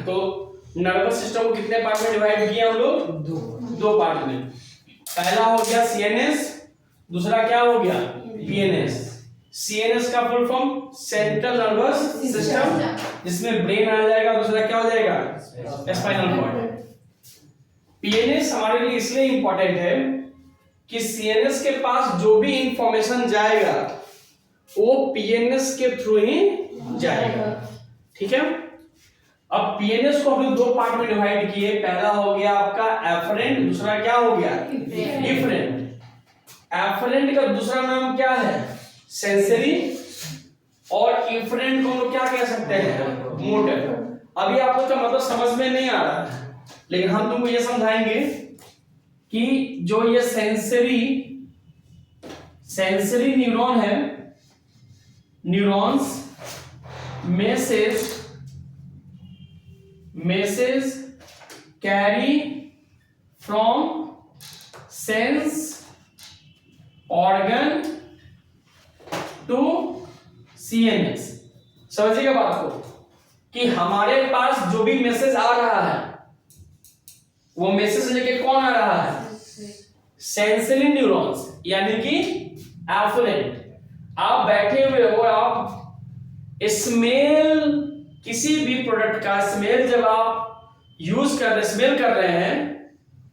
तो nervous system को कितने पार्ट में डिवाइड किया हम लोग? दो पार्ट में। पहला हो गया सीएनएस, दूसरा क्या हो गया? पीएनएस। सीएनएस का full form central nervous system, जिसमें ब्रेन आ जाएगा, दूसरा क्या हो जाएगा? Spinal cord. पीएनएस हमारे लिए इसलिए इंपॉर्टेंट है कि सीएनएस के पास जो भी इंफॉर्मेशन जाएगा वो पीएनएस के थ्रू ही जाएगा। ठीक है। अब पीएनएस को हमने दो पार्ट में डिवाइड किए। पहला हो गया आपका एफरेंट, दूसरा क्या हो गया? इफरेंट। एफरेंट का दूसरा नाम क्या है? सेंसरी। और इफरेंट को हम लोग क्या कह सकते हैं? मोटर। अभी आपको का मतलब समझ में नहीं आ रहा है, लेकिन हम तुमको ये समझाएंगे कि जो ये सेंसरी न्यूरॉन है, neurons message carry from sense organ to CNS. समझिएगा बात को कि हमारे पास जो भी मैसेज आ रहा है वो मैसेज लेके कौन आ रहा है? सेंसरी न्यूरॉन्स, यानी कि एफरेंट। आप बैठे हुए हो, आप स्मेल, किसी भी प्रोडक्ट का स्मेल जब आप स्मेल कर रहे हैं,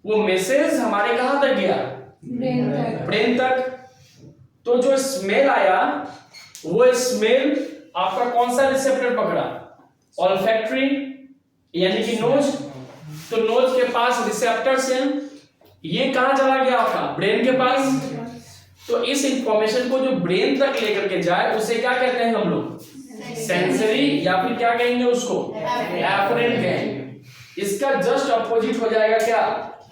वो मैसेज हमारे कहां तक गया? ब्रेन तक। तो जो स्मेल आया वो स्मेल आपका कौन सा रिसेप्टर पकड़ा? ऑल्फैक्टरी, यानी कि नोज। तो नोज के पास रिसेप्टर्स हैं, ये कहां चला गया आपका? ब्रेन के पास। तो इस इंफॉर्मेशन को जो ब्रेन तक लेकर के जाए उसे क्या कहते हैं हम लोग? सेंसरी, या फिर क्या कहेंगे उसको? एफरेंट कहेंगे। इसका जस्ट अपोजिट हो जाएगा क्या?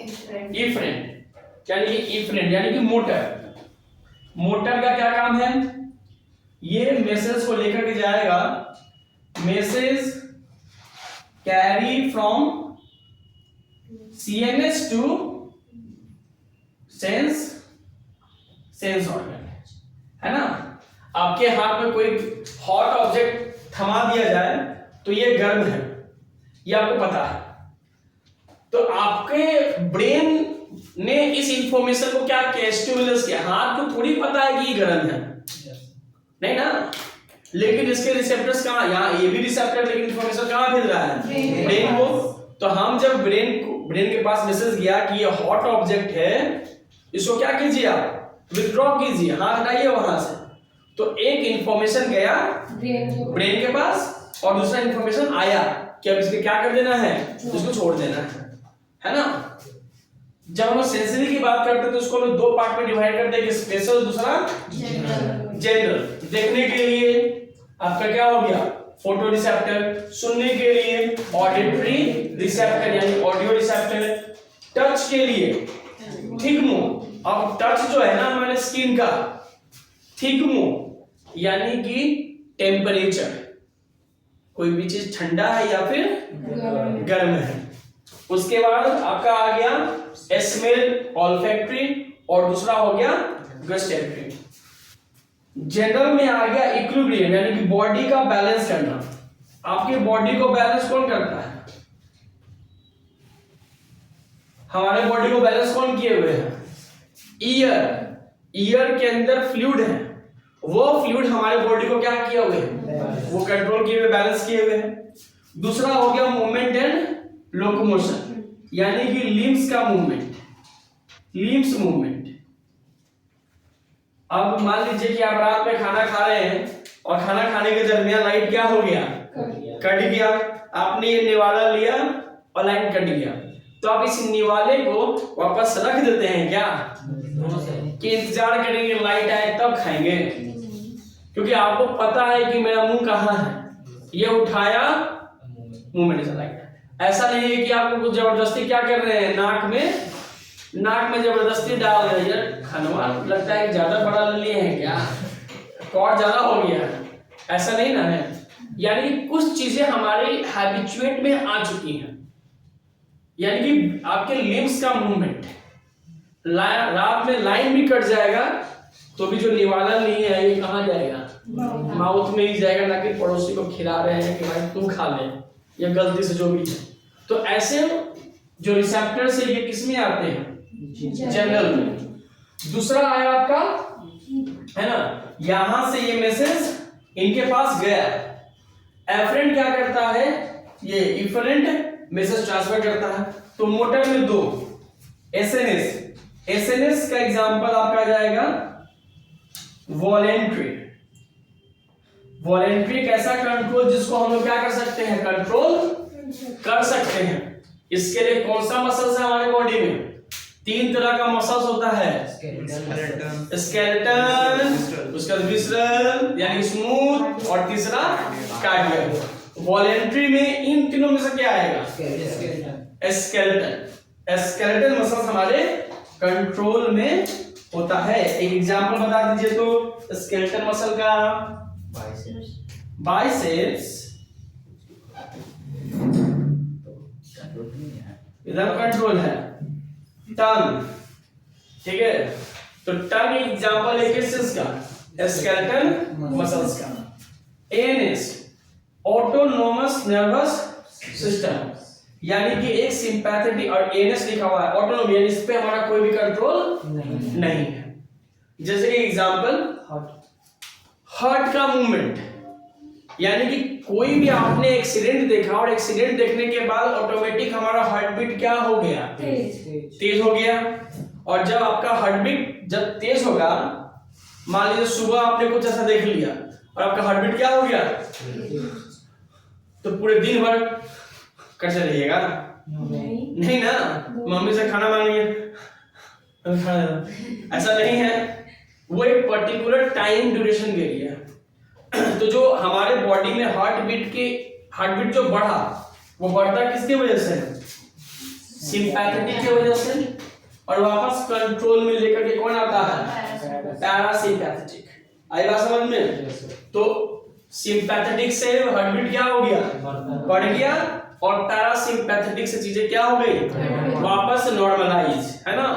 इफरेंट। यानी कि इफरेंट यानी कि मोटर। मोटर का क्या काम है? ये मैसेज को लेकर के जाएगा, message carry from CNS to sense organ, है ना। आपके हाथ में कोई हॉट ऑब्जेक्ट थमा दिया जाए तो ये गर्म है, ये आपको पता है। तो आपके ब्रेन ने इस इंफॉर्मेशन को क्या किया? स्टिमुलस किया। हाथ को थोड़ी पता है कि ये गर्म है, नहीं ना। लेकिन इसके रिसेप्टर्स कहां? यहाँ ये भी रिसेप्टर, लेकिन इंफॉर्मेशन कहां भेज रहा है? ब्रेन को। तो हम जब ब्रेन के पास मैसेज गया कि ये हॉट ऑब्जेक्ट है, इसको क्या कीजिए? आप विथड्रॉ कीजिए, हाथ हटाइए वहां से। तो एक इंफॉर्मेशन गया ब्रेन के पास और दूसरा इंफॉर्मेशन आया कि अब इसके क्या कर देना है? इसको छोड़ देना है ना। जब हम सेंसरी की बात करते हैं तो इसको हम दो पार्ट में डिवाइड करते हैं, स्पेशल, दूसरा जनरल। देखने के लिए आपका क्या हो गया? Photo receptor. सुनने के लिए ऑडिटरी रिसेप्टर यानी ऑडियो रिसेप्टर। टच के लिए थिकमो। अब टच जो है ना हमारे स्किन का, थिकमो यानी कि टेम्परेचर, कोई भी चीज ठंडा है या फिर गर्म है। उसके बाद आपका आ गया स्मेल, ऑल्फैक्टरी, और दूसरा हो गया गस्टैक्टरी। जनरल में आ गया इक्विलिब्रियम, यानी कि बॉडी का बैलेंस करना। आपकी बॉडी को बैलेंस कौन करता है? हमारे बॉडी को बैलेंस कौन किए हुए है? ईयर के अंदर फ्लूइड है, वो फ्लूइड हमारे बॉडी को क्या किए हुए है? वो कंट्रोल किए हुए, बैलेंस किए हुए हैं। दूसरा हो गया मूवमेंट एंड लोकोमोशन, यानी कि लिम्स का मूवमेंट, लिम्स मूवमेंट। अब मान लीजिए कि आप रात में खाना खा रहे हैं और खाना खाने के दरमियान लाइट क्या हो गया? कट गया। आपने ये निवाला लिया और लाइट कट गया, तो आप इस निवाले को वापस रख देते हैं क्या? कि इंतजार करेंगे लाइट आए तब खाएंगे, क्योंकि आपको पता है कि मेरा मुंह कहाँ है। ये उठाया, मुंह में चला गया। ऐसा नहीं है कि आपको कुछ जबरदस्ती क्या कर रहे हैं, नाक में जबरदस्ती डाल रहे हैं। खाना लगता है कि ज्यादा बड़ा ले लिए हैं क्या, कॉर्ड ज्यादा हो गया, ऐसा नहीं ना है। यानी कुछ चीजें हमारे हैबिचुएट में आ चुकी हैं, यानी कि आपके लिम्स का मूवमेंट। रात में लाइन भी कट जाएगा तो भी जो निवाला नहीं है ये कहाँ जाएगा? माउथ में ही जाएगा, ना कि पड़ोसी को खिला रहे हैं कि भाई तू खा ले, या गलती से जो भी है। तो ऐसे जो रिसेप्टर्स है ये किस में आते हैं? जनरल में। दूसरा आया आपका, है ना, यहां से ये मैसेज इनके पास गया, एफरेंट क्या करता है, ये इफरेंट मैसेज ट्रांसफर करता है। तो मोटर में दो, एसएनएस का एग्जांपल आपका आ जाएगा वॉलेंट्री। वॉलेंट्री एक ऐसा कंट्रोल जिसको हम लोग क्या कर सकते हैं, कंट्रोल कर सकते हैं। इसके लिए कौन सा मसल्स है हमारे बॉडी में? 3 तरह का मसल्स होता है, स्केलेटन, उसका विसरल यानी स्मूथ, और तीसरा कार्डियक। वॉलेंट्री में इन तीनों में से क्या आएगा? स्केलेटन। स्केलेटन मसल्स हमारे कंट्रोल में होता है। एक एग्जांपल बता दीजिए तो स्केलेटन मसल का। बाइसेप्स इधर कंट्रोल है। टंग, ठीक है, तो टंग एग्जांपल है किस चीज का? स्केलेटन मसल्स का। एएनएस ऑटोनोमस नर्वस सिस्टम, यानी कि एक सिंपैथेटिक, और एएनएस लिखा हुआ है ऑटोनोमी, यानी इस पे हमारा कोई भी कंट्रोल नहीं है। जैसे कि एग्जांपल हार्ट का मूवमेंट, यानी कि कोई भी आपने एक्सीडेंट देखा और एक्सीडेंट देखने के बाद ऑटोमेटिक हमारा हार्ट बीट क्या हो गया? तेज हो गया। और जब आपका हार्ट बीट जब तेज होगा, मान लीजिए सुबह आपने कुछ ऐसा देख लिया और आपका हार्ट बीट क्या हो गया, तो पूरे दिन भर कैसे रहिएगा? नहीं ना, मम्मी से खाना मांगिए, ऐसा नहीं है। वो एक पर्टिकुलर टाइम ड्यूरेशन के लिए। तो जो हमारे बॉडी में हार्ट बीट जो बढ़ा, वो बढ़ता किसकी वजह से? सिंपैथेटिक की वजह से। और वापस कंट्रोल में लेकर के कौन आता है? पैरासिम्पैथेटिक। आई बात समझ में? तो सिंपैथेटिक से हार्ट बीट क्या हो गया? बढ़ गया। और पैरासिम्पैथेटिक से चीजें क्या हो गई? वापस नॉर्मलाइज, है ना।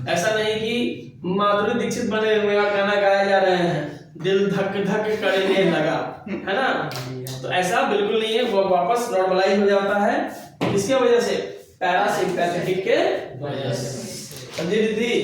ऐसा नहीं कि माधुरी दीक्षित बने हुए और गाना गाया जा रहे हैं, दिल धक धक करने लगा, है ना, तो ऐसा बिल्कुल नहीं है। वो वापस नॉर्मलाइज हो जाता है किसके वजह से? पैरासिम्पैथेटिक के वजह से। दीदी